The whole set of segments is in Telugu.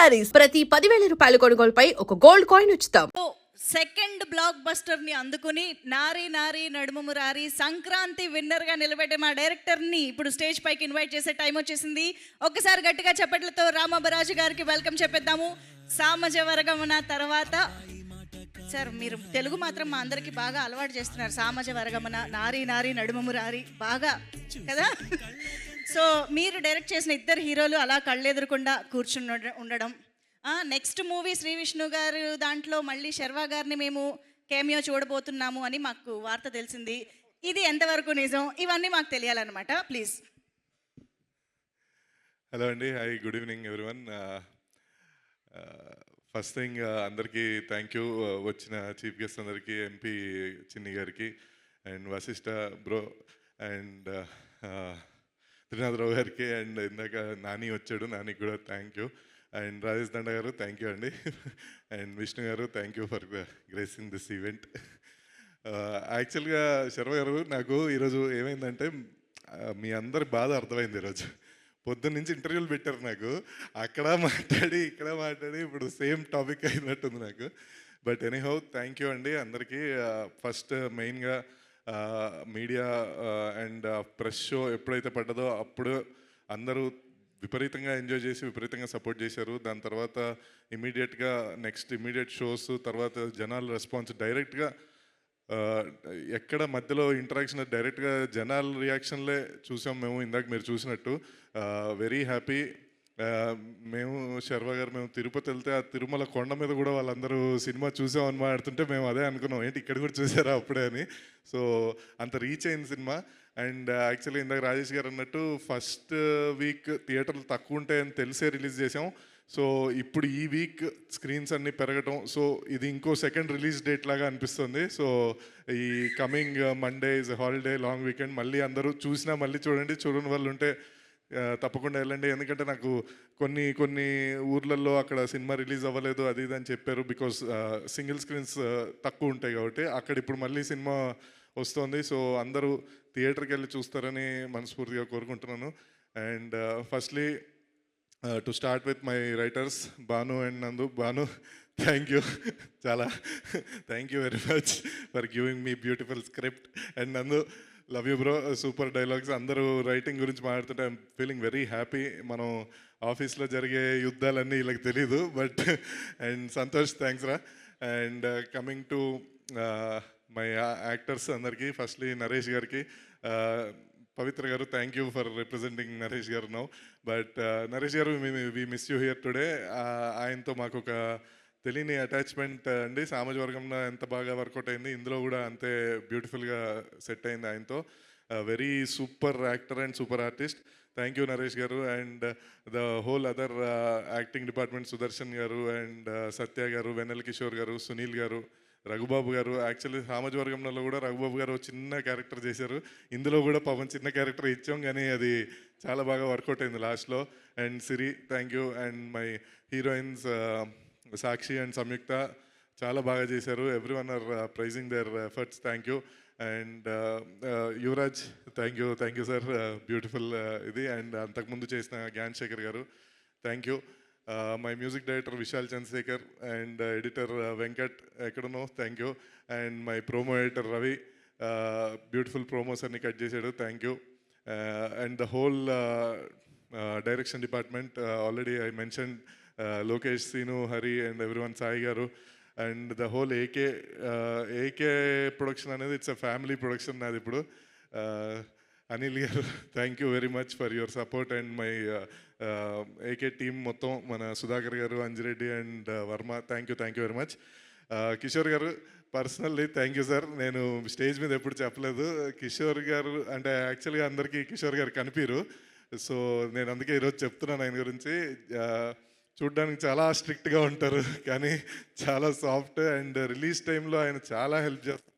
శారీస్ ప్రతి 10,000 రూపాయల కొనుగోలుపై ఒక గోల్డ్ కాయిన్ ఉచితం. సెకండ్ బ్లాక్ బస్టర్ ని అందుకుని నారీ నారీ నడుము మురారి సంక్రాంతి విన్నర్ గా నిలబెట్టే మా డైరెక్టర్ ని ఇప్పుడు స్టేజ్ పైకి ఇన్వైట్ చేసే టైం వచ్చేసింది. ఒక్కసారి గట్టిగా చప్పట్లతో రామబరాజు గారికి వెల్కమ్ చెప్పేద్దాము. సామజ వర్గమన తర్వాత సార్ మీరు తెలుగు మాత్రం మా అందరికి బాగా అలవాటు చేస్తున్నారు. సామజ వర్గమన, నారీ నారీ నడుము మురారి బాగా కదా. సో మీరు డైరెక్ట్ చేసిన ఇద్దరు హీరోలు అలా కళ్ళెదురకుండా కూర్చుని ఉండడం. నెక్స్ట్ మూవీ శ్రీ విష్ణు గారు దాంట్లో మళ్ళీ శర్వా గారిని మేము కేమియో చూడబోతున్నాము అని మాకు వార్త తెలిసింది. ఇది ఎంతవరకు నిజం, ఇవన్నీ మాకు తెలియాలన్నమాట. ప్లీజ్. హలో అండి, hi, good evening everyone. First thing అందరికీ థ్యాంక్ యూ, వచ్చిన చీఫ్ గెస్ట్ అందరికీ, ఎంపీ చిన్ని గారికి and Vasishta bro and Trinatharao గారికి అండ్ ఇందాక నాని వచ్చాడు, నానికి కూడా థ్యాంక్ యూ. అండ్ రాజేష్ దండ గారు థ్యాంక్ యూ అండి. And Vishnu garu thank you for gracing this event. యాక్చువల్గా శర్వ గారు, నాకు ఈరోజు ఏమైందంటే మీ అందరి బాధ అర్థమైంది. ఈరోజు పొద్దున్న నుంచి ఇంటర్వ్యూలు పెట్టారు నాకు, అక్కడ మాట్లాడి ఇక్కడ మాట్లాడి ఇప్పుడు సేమ్ టాపిక్ అయినట్టుంది నాకు. బట్ ఎనీహౌ థ్యాంక్ యూ అండి అందరికీ. ఫస్ట్ మెయిన్గా మీడియా అండ్ ప్రెస్ షో ఎప్పుడైతే పడ్డదో అప్పుడు అందరూ విపరీతంగా ఎంజాయ్ చేసి విపరీతంగా సపోర్ట్ చేశారు. దాని తర్వాత ఇమీడియట్గా నెక్స్ట్ ఇమీడియట్ షోస్, తర్వాత జనాల రెస్పాన్స్ డైరెక్ట్గా ఎక్కడ మధ్యలో ఇంటరాక్షన్ డైరెక్ట్గా జనాల రియాక్షన్లే చూసాం మేము. ఇందాక మీరు చూసినట్టు వెరీ హ్యాపీ. మేము శర్వా గారు మేము తిరుపతి వెళ్తే ఆ తిరుమల కొండ మీద కూడా వాళ్ళందరూ సినిమా చూసామని మాట్లాడుతుంటే మేము అదే అనుకున్నాం, ఏంటి ఇక్కడ కూడా చూసారా అప్పుడే అని. సో అంత రీచ్ అయింది సినిమా. అండ్ యాక్చువల్లీ ఇందాక రాజేష్ గారు అన్నట్టు ఫస్ట్ వీక్ థియేటర్లు తక్కువ ఉంటాయని తెలిసే రిలీజ్ చేసాం. సో ఇప్పుడు ఈ వీక్ స్క్రీన్స్ అన్నీ పెరగటం, సో ఇది ఇంకో సెకండ్ రిలీజ్ డేట్ లాగా అనిపిస్తుంది. సో ఈ coming Monday is holiday, long weekend. మళ్ళీ అందరూ చూసినా మళ్ళీ చూడండి, చూడని వాళ్ళు ఉంటే తప్పకుండా వెళ్ళండి. ఎందుకంటే నాకు కొన్ని ఊర్లలో అక్కడ సినిమా రిలీజ్ అవ్వలేదు అది ఇది అని చెప్పారు, బికాస్ సింగిల్ స్క్రీన్స్ తక్కువ ఉంటాయి కాబట్టి. అక్కడ ఇప్పుడు మళ్ళీ సినిమా వస్తుంది. సో అందరూ థియేటర్కి వెళ్ళి చూస్తారని మనస్ఫూర్తిగా కోరుకుంటున్నాను. And firstly to start with my writers Bhanu and Nandu. Bhanu, thank you, చాలా thank you very much for giving me beautiful script. And Nandu, love you bro, super dialogues. అందరూ రైటింగ్ గురించి మాట్లాడుతుంటే ఐఎమ్ ఫీలింగ్ వెరీ హ్యాపీ. మనం ఆఫీస్లో జరిగే యుద్ధాలన్నీ వీళ్ళకి తెలీదు, బట్ అండ్ సంతోష్, థ్యాంక్స్ రా. And coming to my actors అందరికీ, ఫస్ట్లీ నరేష్ గారికి, పవిత్ర గారు, thank you for representing Naresh గారు నౌ. బట్ నరేష్ గారు, we miss you here today. ఆయనతో మాకు ఒక తెలియని అటాచ్మెంట్ అండి. సామాజిక వర్గంలో ఎంత బాగా వర్కౌట్ అయింది, ఇందులో కూడా అంతే బ్యూటిఫుల్గా సెట్ అయింది ఆయనతో. Very super actor and super artist. Thank you Naresh garu. And the whole other acting department, Sudarshan garu and సత్య గారు, వెన్నెల కిషోర్ గారు, సునీల్ గారు, రఘుబాబు గారు. యాక్చువల్లీ సామాజిక వర్గంలో కూడా రఘుబాబు గారు చిన్న క్యారెక్టర్ చేశారు, ఇందులో కూడా పాపం చిన్న క్యారెక్టర్ ఇచ్చాం, కానీ అది చాలా బాగా వర్కౌట్ అయింది లాస్ట్లో. And Siri, thank you. And my heroines Sakshi and Samyuktha చాలా బాగా చేశారు. Every one are praising their efforts, thank you. And Yuvraj, thank you sir, beautiful ఇది. అండ్ అంతకుముందు చేసిన Gnan Shekhar garu, thank you. My music director Vishal Chandrashekhar and editor Venkat, ఎక్కడనో, thank you. And my promo editor Ravi, beautiful promos అన్ని కట్ చేశాడు, thank you. And the whole direction department, already I mention Lokesh, Seenu, Hari and everyone, Sai garu. And the whole AK production అనేది ఇట్స్ అ ఫ్యామిలీ ప్రొడక్షన్ నాది ఇప్పుడు. Anil garu, thank you very much for your support. And my AK team మొత్తం, మన Sudhakar garu, Anjireddy and Varma, thank you very much. Kishore garu, personally thank you sir. నేను స్టేజ్ మీద ఎప్పుడు చెప్పలేదు, కిషోర్ గారు అంటే యాక్చువల్గా అందరికీ కిషోర్ గారు కనిపిరు, సో నేను అందుకే ఈరోజు చెప్తున్నాను ఆయన గురించి. చూడ్డానికి చాలా స్ట్రిక్ట్గా ఉంటారు, కానీ చాలా సాఫ్ట్. అండ్ రిలీజ్ టైంలో ఆయన చాలా హెల్ప్ చేస్తారు.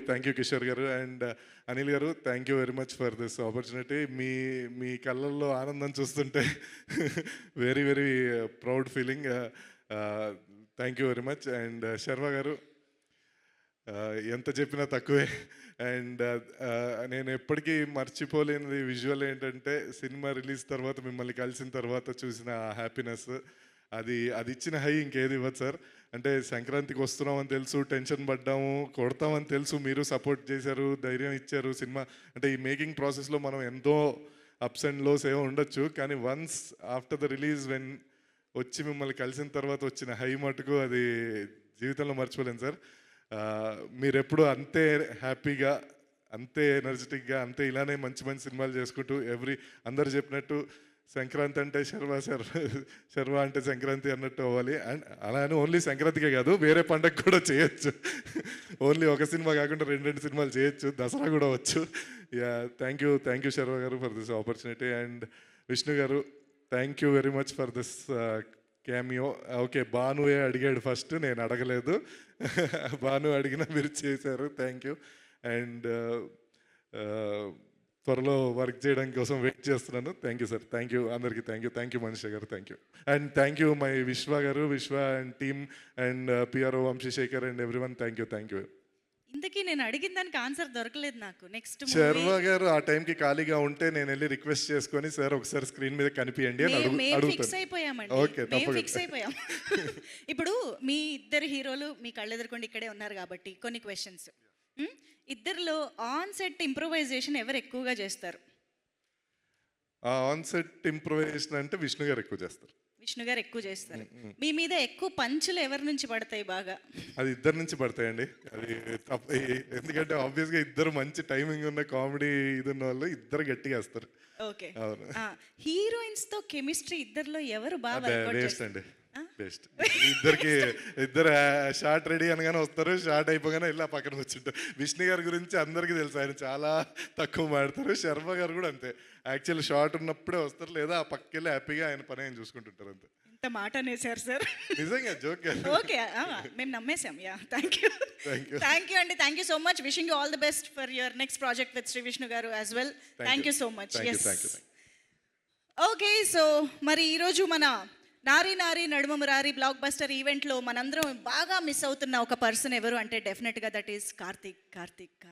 థ్యాంక్ యూ కిషోర్ గారు. And Anil garu, thank you very much for this opportunity. మీ కళ్ళల్లో ఆనందం చూస్తుంటే very very proud feeling. Thank you very much. And Sharwa garu, ఎంత చెప్పినా తక్కువే. అండ్ నేను ఎప్పటికీ మర్చిపోలేనిది విజువల్ ఏంటంటే సినిమా రిలీజ్ తర్వాత మిమ్మల్ని కలిసిన తర్వాత చూసిన ఆ హ్యాపీనెస్, అది అది ఇచ్చిన హై ఇంకేది ఇవ్వదు సార్. అంటే సంక్రాంతికి వస్తున్నామని తెలుసు, టెన్షన్ పడ్డాము, కొడతామని తెలుసు, మీరు సపోర్ట్ చేశారు, ధైర్యం ఇచ్చారు. సినిమా అంటే ఈ మేకింగ్ ప్రాసెస్లో మనం ఎంతో అప్స్ అండ్ లోస్ ఏమో ఉండొచ్చు, కానీ once after the release when వచ్చి మిమ్మల్ని కలిసిన తర్వాత వచ్చిన హై మటుకు అది జీవితంలో మర్చిపోలేను సార్. మీరు ఎప్పుడు అంతే హ్యాపీగా, అంతే ఎనర్జెటిక్గా, అంతే ఇలానే మంచి మంచి సినిమాలు చేసుకుంటూ అందరు చెప్పినట్టు సంక్రాంతి అంటే శర్వ అంటే సంక్రాంతి అన్నట్టు అవ్వాలి. అండ్ అలానే ఓన్లీ సంక్రాంతికే కాదు, వేరే పండగ కూడా చేయొచ్చు. ఓన్లీ ఒక సినిమా కాకుండా రెండు సినిమాలు చేయొచ్చు, దసరా కూడా వచ్చు. Yeah, thank you Sharwa garu for this opportunity. And Vishnu garu, thank you very much for this cameo. Okay, భానుయే అడిగాడు ఫస్ట్, నేను అడగలేదు. భాను అడిగినా మీరు చేశారు, థ్యాంక్ యూ. అండ్ త్వరలో వర్క్ చేయడం కోసం వెయిట్ చేస్తున్నాను. Thank you sir, thank you అందరికీ, thank you Manisha garu, thank you. And thank you my Vishwa garu, Vishwa and team and PRO Vamsishekhar and everyone, thank you. ఇంతకీ నేను అడిగిన దానికి ఆన్సర్ దొరకలేదు నాకు. నెక్స్ట్ శర్వ గారు ఆ టైంకి ఖాళీగా ఉంటే నేను వెళ్ళి రిక్వెస్ట్ చేసుకొని, సార్ ఒకసారి స్క్రీన్ మీద కనిపించండి అని ఫిక్స్ అయిపోయామండి. ఓకే, ఫిక్స్ అయిపోయాం. ఇప్పుడు మీ ఇద్దరు హీరోలు మీ కళ్ళెదురుకుండా ఇక్కడే ఉన్నారు కాబట్టి కొన్ని క్వశ్చన్స్. ఇద్దరిలో ఆన్ సెట్ ఇంప్రూవైజేషన్ ఎవరు ఎక్కువగా చేస్తారు? ఆన్ సెట్ ఇంప్రూవైజేషన్ అంటే విష్ణు గారు ఎక్కువ చేస్తారు. విష్ణు గారు ఎక్కువ చేస్తారు. మీ మీద ఎక్కువ పంచులు ఎవరి నుంచి పడతాయి బాగా? అది ఇద్దరు నుంచి పడతాయండి. అది ఎందుకంటే ఆబ్వియస్గా ఇద్దరు మంచి టైమింగ్ ఉన్న కామెడీ ఇది ఉన్న వాళ్ళు ఇద్దరు గట్టిగా వేస్తారు. ఓకే, హీరోయిన్స్ తో కెమిస్ట్రీ ఇద్దరిలో ఎవరు బాగా? వేస్ట్ అండి, బెస్ట్. ఇద్దరు షార్ట్ రెడీ అనగానే వస్తారు, షార్ట్ అయిపోగానే ఇలా పక్కన కూర్చుంటారు. విష్ణు గారి గురించి అందరికీ తెలుసు, ఆయన చాలా తక్కువ మాడతారు. శర్మ గారు కూడా అంతే, యాక్చువల్ షార్ట్ ఉన్నప్పుడే వస్తారు, లేదా ఆ పక్కకెళ్ళి హ్యాపీగా ఆయన పని ఆయన చూసుకుంటుంటారు అంతే. ఇంత మాట అనేసారు సార్, నిజంగా జోక్. ఓకే, మేము నమ్మేసాం. యా, థ్యాంక్ యూ అండి, thank you so much. Wishing you all the best for your next project with Shri Vishnu garu as well. Thank you so much. Okay, so మరి ఈరోజు మన నారీ నారీ నడుమ మురారి బ్లాక్ బస్టర్ ఈవెంట్లో మనందరం బాగా మిస్ అవుతున్న ఒక పర్సన్ ఎవరు అంటే డెఫినెట్గా దట్ ఈస్ కార్తిక్.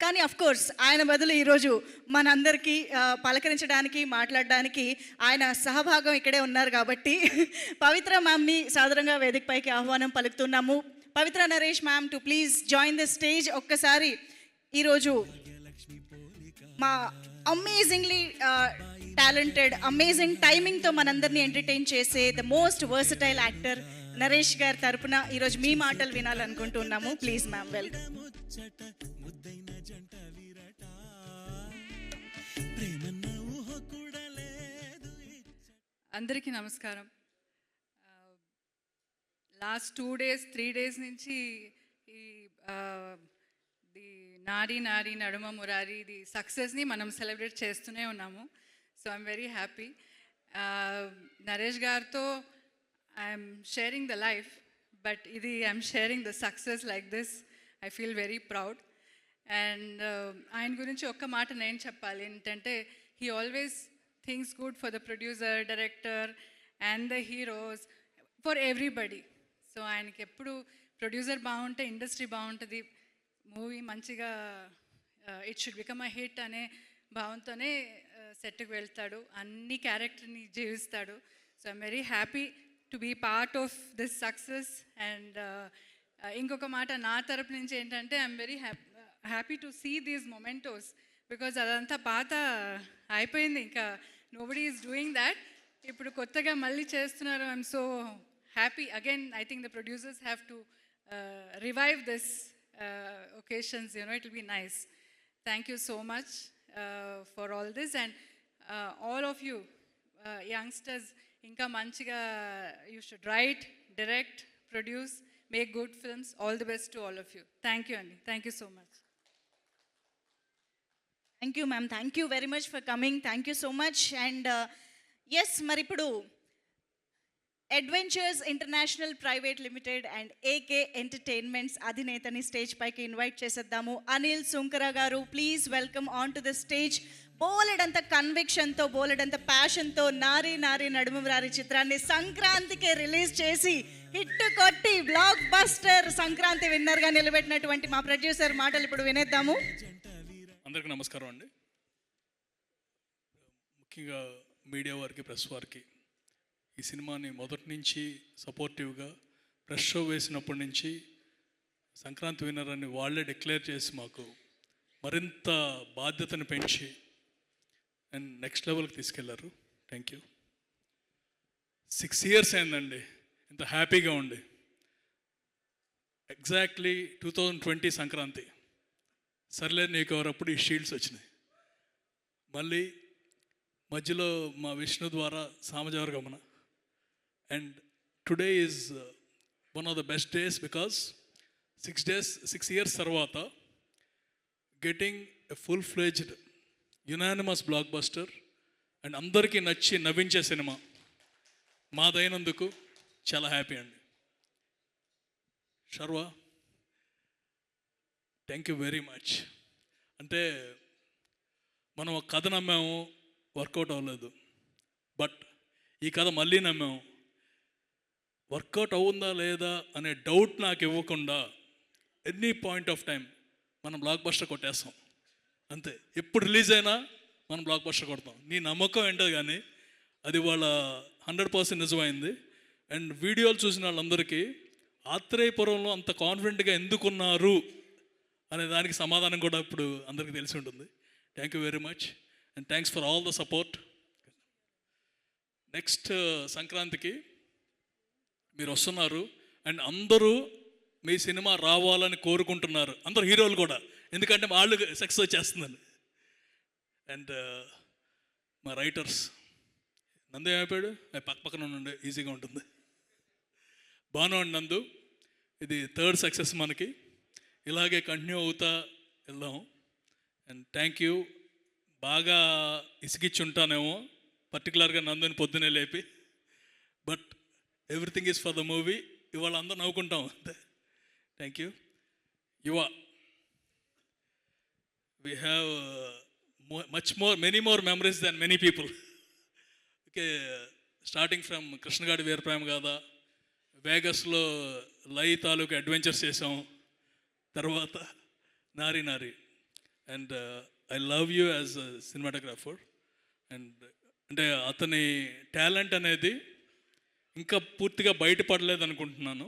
కానీ అఫ్ కోర్స్ ఆయన బదులు ఈరోజు మనందరికీ పలకరించడానికి, మాట్లాడడానికి ఆయన సహభాగం ఇక్కడే ఉన్నారు కాబట్టి పవిత్ర మ్యామ్ని సాదరంగా వేదికపైకి ఆహ్వానం పలుకుతున్నాము. Pavitra Naresh ma'am to please join the stage. ఒక్కసారి ఈరోజు మా అమేజింగ్లీ టాలెంటెడ్, అమేజింగ్ టైమింగ్తో మనందరినీ ఎంటర్టైన్ చేసే the most versatile actor Naresh గారి తరపున ఈరోజు మీ మాటలు వినాలనుకుంటున్నాము. Please ma'am, welcome. అందరికీ నమస్కారం. లాస్ట్ 2 days 3 days నుంచి ఈ ది నారీ నడుమ మురారి ది సక్సెస్ని మనం సెలబ్రేట్ చేస్తూనే ఉన్నాము. So I'm very happy. Naresh గారితో I'm sharing the life, but ఇది I'm sharing the success like this. I feel very proud. And ఆయన గురించి ఒక్క మాట నేను చెప్పాలి ఏంటంటే, he always thinks good for the producer, director and the heroes, for everybody. So ఆయనకి ఎప్పుడు ప్రొడ్యూసర్ బాగుంటే ఇండస్ట్రీ బాగుంటుంది, మూవీ మంచిగా it should become a hit అనే భావంతోనే సెట్కి వెళ్తాడు, అన్ని క్యారెక్టర్ని జీవిస్తాడు. So I'm very happy to be part of this success. And ఇంకొక మాట నా తరపు నుంచి ఏంటంటే, I'm very happy to see these mementos, because అదంతా పాత అయిపోయింది, ఇంకా నోబడీ ఈజ్ డూయింగ్ దాట్. ఇప్పుడు కొత్తగా మళ్ళీ చేస్తున్నారు. I'm so happy. Again I think the producers have to revive this occasions, you know, it will be nice. Thank you so much for all this. And all of you youngsters, inka manchiga you should write, direct, produce, make good films. All the best to all of you. Thank you, Andy. Thank you so much. Thank you, ma'am. Thank you very much for coming. Thank you so much. And yes, మరి ఇప్పుడు adventures international private limited and AK entertainments అధినేతని స్టేజ్ పైకి ఇన్వైట్ చేసేద్దాము. Anil Sunkara garu, please welcome on to the stage. బోలెడంత కన్విక్షన్తో, బోలెడంత ప్యాషన్తో నారీ నారీ నడుమురారి చిత్రాన్ని సంక్రాంతికి రిలీజ్ చేసి హిట్ కొట్టి బ్లాక్ బస్టర్ సంక్రాంతి విన్నర్గా నిలబెట్టినటువంటి మా ప్రొడ్యూసర్ మాటలు ఇప్పుడు వినేద్దాము. అందరికీ నమస్కారం అండి. ముఖ్యంగా మీడియా వారికి, ప్రెస్ వారికి, ఈ సినిమాని మొదటి నుంచి సపోర్టివ్గా ప్రెస్ షో వేసినప్పటి నుంచి సంక్రాంతి విన్నర్ అని వాళ్ళే డిక్లేర్ చేసి మాకు మరింత బాధ్యతను పెంచి అండ్ నెక్స్ట్ లెవెల్కి తీసుకెళ్లారు. Thank you. 6 years అయిందండి ఇంత హ్యాపీగా ఉండి. ఎగ్జాక్ట్లీ 2020 సంక్రాంతి సర్లే నీకు ఎవరప్పుడు ఈ షీల్డ్స్ వచ్చినాయి. మళ్ళీ మధ్యలో మా విష్ణు ద్వారా Samajavaragamana. And today is one of the best days because 6 years తర్వాత getting a full fledged unanimous blockbuster and అందరికీ నచ్చి నవ్వించే సినిమా మాదైనందుకు చాలా హ్యాపీ అండి. Sharwa, thank you very much. అంటే మనం ఒక కథ నమ్మాము, వర్కౌట్ అవ్వలేదు. బట్ ఈ కథ మళ్ళీ నమ్మాము, వర్కౌట్ అవుందా లేదా అనే డౌట్ నాకు ఇవ్వకుండా ఎనీ పాయింట్ ఆఫ్ టైం మనం బ్లాక్ బస్టర్ కొట్టేస్తాం. అంతే, ఎప్పుడు రిలీజ్ అయినా మనం బ్లాక్ బస్టర్ కొడతాం. నీ నమ్మకం ఏంటో కానీ అది వాళ్ళ 100% నిజమైంది. అండ్ వీడియోలు చూసిన వాళ్ళందరికీ ఆత్రేయపురంలో అంత కాన్ఫిడెంట్గా ఎందుకున్నారు అనే దానికి సమాధానం కూడా ఇప్పుడు అందరికీ తెలిసి ఉంటుంది. Thank you very much and thanks for all the support. Next సంక్రాంతికి మీరు వస్తున్నారు అండ్ అందరూ మీ సినిమా రావాలని కోరుకుంటున్నారు, అందరు హీరోలు కూడా, ఎందుకంటే వాళ్ళు సక్సెస్ వచ్చేస్తుందని. అండ్ మా రైటర్స్ నందు ఏమైపోయాడు, పక్కన ఉండే ఈజీగా ఉంటుంది. బాను అండ్ నందు, ఇది 3rd సక్సెస్ మనకి. ఇలాగే కంటిన్యూ అవుతా వెళ్దాం. And thank you. బాగా ఇసిగిచ్చి ఉంటానేమో పర్టికులర్గా నందుని పొద్దునే లేపి, but everything is for the movie. ఇవాళ అందరూ నవ్వుకుంటాం అంతే. Thank you. Yuva, we have many more memories than many people. Okay, starting from Krishnagaadi Veeraprema Gaadha, వేగస్లో లై తాలూకు అడ్వెంచర్స్ చేసాం, తర్వాత Naari Naari. And I love you as a cinematographer. And అంటే అతని టాలెంట్ అనేది ఇంకా పూర్తిగా బయటపడలేదు అనుకుంటున్నాను.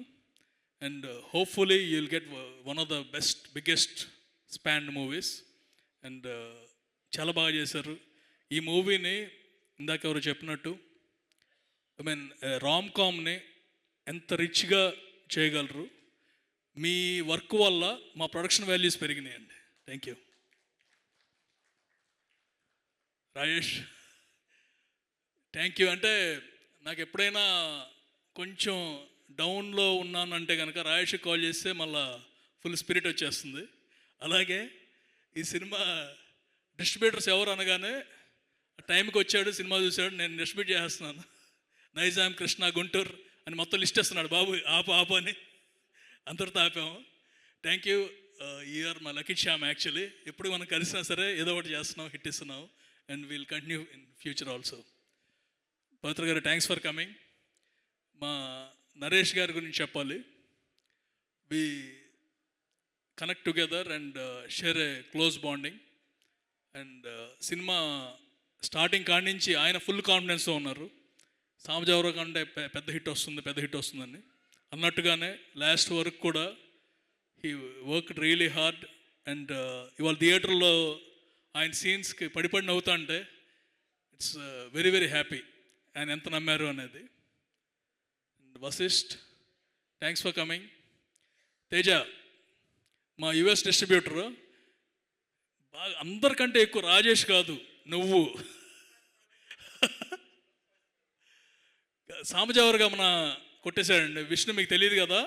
And hopefully you will get one of the best biggest spanned movies. And చాలా బాగా చేశారు ఈ మూవీని. ఇందాక ఎవరు చెప్పినట్టు రామ్ కామ్ని ఎంత రిచ్గా చేయగలరు. మీ వర్క్ వల్ల మా ప్రొడక్షన్ వాల్యూస్ పెరిగినాయండి. Thank you. Rajesh, thank you. అంటే నాకు ఎప్పుడైనా కొంచెం డౌన్లో ఉన్నానంటే కనుక రాజేష్కి కాల్ చేస్తే మళ్ళా ఫుల్ స్పిరిట్ వచ్చేస్తుంది. అలాగే ఈ సినిమా డిస్ట్రిబ్యూటర్స్ ఎవరు అనగానే టైంకి వచ్చాడు, సినిమా చూశాడు, నేను డిస్ట్రిబ్యూట్ చేస్తున్నాను, నైజాం, కృష్ణా, గుంటూరు అని మొత్తం లిస్ట్ ఇస్తున్నాడు. బాబు ఆపు అని అందరితో ఆపాము. Thank you. యూఆర్ మా లక్కీ శ్యామ్. యాక్చువల్లీ ఎప్పుడు మనం కలిసినా సరే ఏదో ఒకటి చేస్తున్నాం, హిట్ ఇస్తున్నాం. And will continue in future also. Pavitra garu, thanks for coming. మా నరేష్ గారి గురించి చెప్పాలి. We connect together and share a close bonding. And cinema starting కాడి నుంచి ఆయన ఫుల్ కాన్ఫిడెన్స్తో ఉన్నారు. సామజవరం కంటే పెద్ద హిట్ వస్తుందని అన్నట్టుగానే లాస్ట్ వరకు కూడా he work really hard. And ఇవాళ థియేటర్లో ఆయన సీన్స్కి పడిపడి నవ్వుతా అంటే ఇట్స్ వెరీ వెరీ హ్యాపీ ఆయన ఎంత నమ్మారు అనేది. And Vasishta, thanks for coming. Teja, మా యుఎస్ డిస్ట్రిబ్యూటర్, బాగా అందరికంటే ఎక్కువ రాజేష్ కాదు నువ్వు. సామజవర గమన కొట్టేశాడండి విష్ణు, మీకు తెలియదు కదా.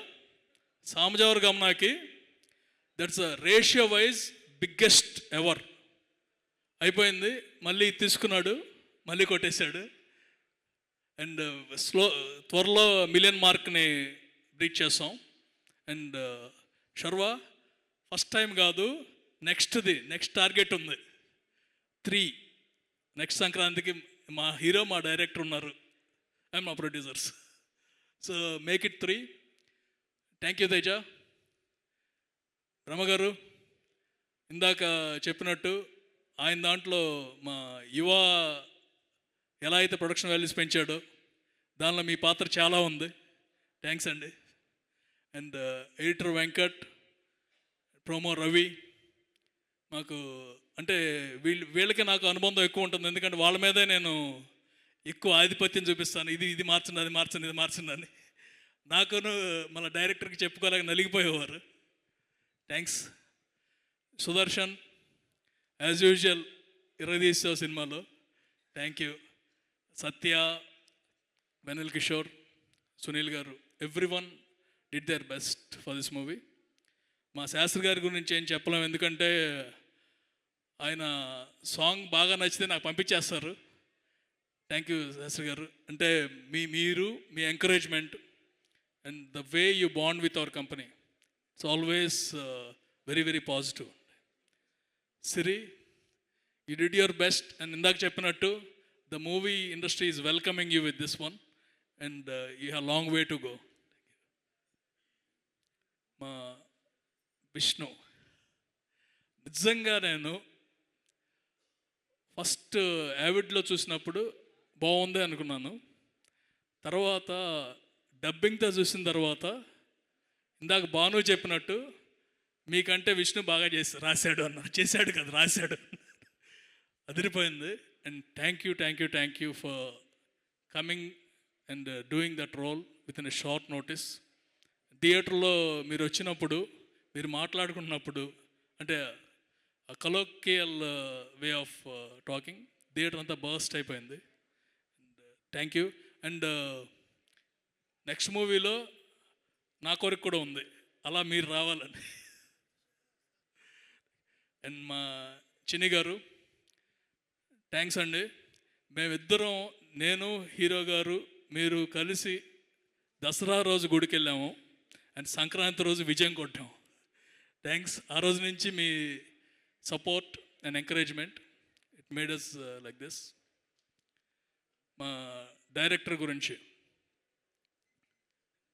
సామజవర గమనాకి that's a ratio wise biggest ever అయిపోయింది. మళ్ళీ తీసుకున్నాడు, మళ్ళీ కొట్టేశాడు. అండ్ త్వరలో మిలియన్ మార్క్ని రీచ్ చేస్తాం. అండ్ శర్వ ఫస్ట్ టైం కాదు, నెక్స్ట్ టార్గెట్ ఉంది 3. నెక్స్ట్ సంక్రాంతికి మా హీరో, మా డైరెక్టర్ ఉన్నారు, అండ్ మా producers. So make it 3. Thank you Teja. Ramagaru ఇందాక చెప్పినట్టు ఆయన దాంట్లో మా యువ ఎలా అయితే ప్రొడక్షన్ వాల్యూస్ పెంచాడో దానిలో మీ పాత్ర చాలా ఉంది. థ్యాంక్స్ అండి. And editor Venkat, promo Ravi, మాకు అంటే వీళ్ళకి నాకు అనుబంధం ఎక్కువ ఉంటుంది, ఎందుకంటే వాళ్ళ మీదే నేను ఎక్కువ ఆధిపత్యం చూపిస్తాను. ఇది మార్చండి, అది మార్చండి, ఇది మార్చండి అని. నాకును మన డైరెక్టర్కి చెప్పుకోలేక నలిగిపోయేవారు. థ్యాంక్స్. సుదర్శన్ యాజ్ యూజువల్ ఇరదీసావు సినిమాలో, థ్యాంక్ యూ. సత్య, వెనిల్ కిషోర్, సునీల్ గారు, everyone did their best for this movie. మా శాస్త్రి గారి గురించి ఏం చెప్పలేము, ఎందుకంటే ఆయన సాంగ్ బాగా నచ్చితే నాకు పంపించేస్తారు. Thank you Sastry garu. అంటే మీరు మీ encouragement and the way you bond with our company, it's always very very positive. Siri, you did your best. And ఇందాక చెప్పినట్టు the movie industry is welcoming you with this one, and you have long way to go. మా విష్ణు, నిజంగా నేను ఫస్ట్ యావిడ్లో చూసినప్పుడు బాగుంది అనుకున్నాను. తర్వాత డబ్బింగ్తో చూసిన తర్వాత ఇందాక భాను చెప్పినట్టు మీకంటే విష్ణు బాగా రాశాడు అన్నారు. చేశాడు కదా, రాశాడు. అదిరిపోయింది. And thank you for coming and doing that role with in a short notice. థియేటర్లో మీరు వచ్చినప్పుడు, మీరు మాట్లాడుకున్నప్పుడు, అంటే colloquial way of talking, theatre అంతా బర్స్ట్ అయిపోయింది. Thank you. అండ్ నెక్స్ట్ మూవీలో నా కోరిక కూడా ఉంది, అలా మీరు రావాలని. అండ్ మా చిన్ని గారు, థ్యాంక్స్ అండి. మేమిద్దరం, నేను, హీరో గారు, మీరు కలిసి దసరా రోజు గుడికి వెళ్ళాము, అండ్ సంక్రాంతి రోజు విజయం కొట్టాము. థ్యాంక్స్. ఆ రోజు నుంచి మీ support and encouragement, it made us like this. మా డైరెక్టర్ గురించి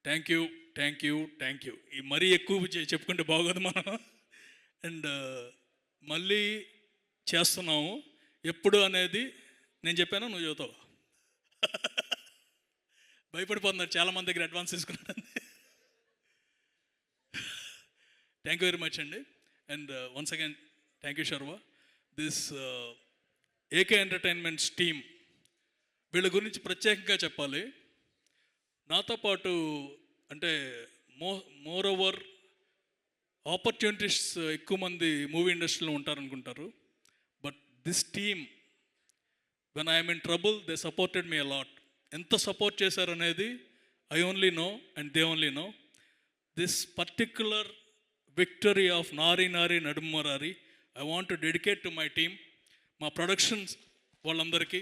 థ్యాంక్ యూ. ఈ మరీ ఎక్కువ చెప్పుకుంటే బాగోదు మనం. అండ్ మళ్ళీ చేస్తున్నాము ఎప్పుడు అనేది నేను చెప్పాను, నువ్వు చెబుతావు. భయపడిపోతున్నారు చాలామంది దగ్గర అడ్వాన్స్ తీసుకున్నాను. థ్యాంక్ యూ వెరీ మచ్ అండి. And once again thank you Sharwa. This AK entertainments team, వీళ్ళ గురించి ప్రత్యేకంగా చెప్పాలి. నాతో పాటు అంటే మోర్ ఓవర్ ఆపర్చునిటీస్ ఎక్కువ మంది మూవీ ఇండస్ట్రీలో ఉంటారనుకుంటారు, but this team, when I'm in trouble they supported me అలాట్. ఎంత సపోర్ట్ చేశారనేది I only know and they only know. This particular victory of Naari Nadumamurari I want to dedicate to my team, మా ప్రొడక్షన్స్ వాళ్ళందరికీ,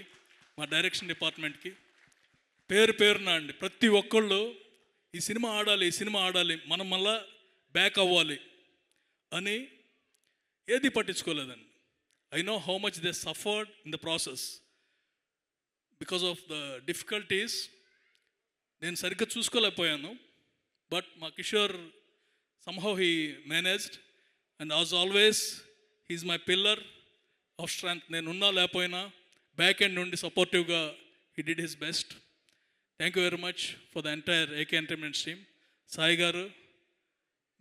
మా డైరెక్షన్ డిపార్ట్మెంట్కి పేరున అండి. ప్రతి ఒక్కళ్ళు ఈ సినిమా ఆడాలి, మనం మళ్ళా బ్యాక్ అవ్వాలి అని ఏది పట్టించుకోలేదండి. I know how much they suffered in the process because of the difficulties. నేను సరిగ్గా చూసుకోలేకపోయాను, బట్ మా Kishore somehow he managed, and as always he is my pillar of strength. నేను ఉన్నా లేకపోయినా బ్యాక్ ఎండ్ నుండి సపోర్టివ్గా he did his best. Thank you very much for the entire AK entertainments team. Sai గారు,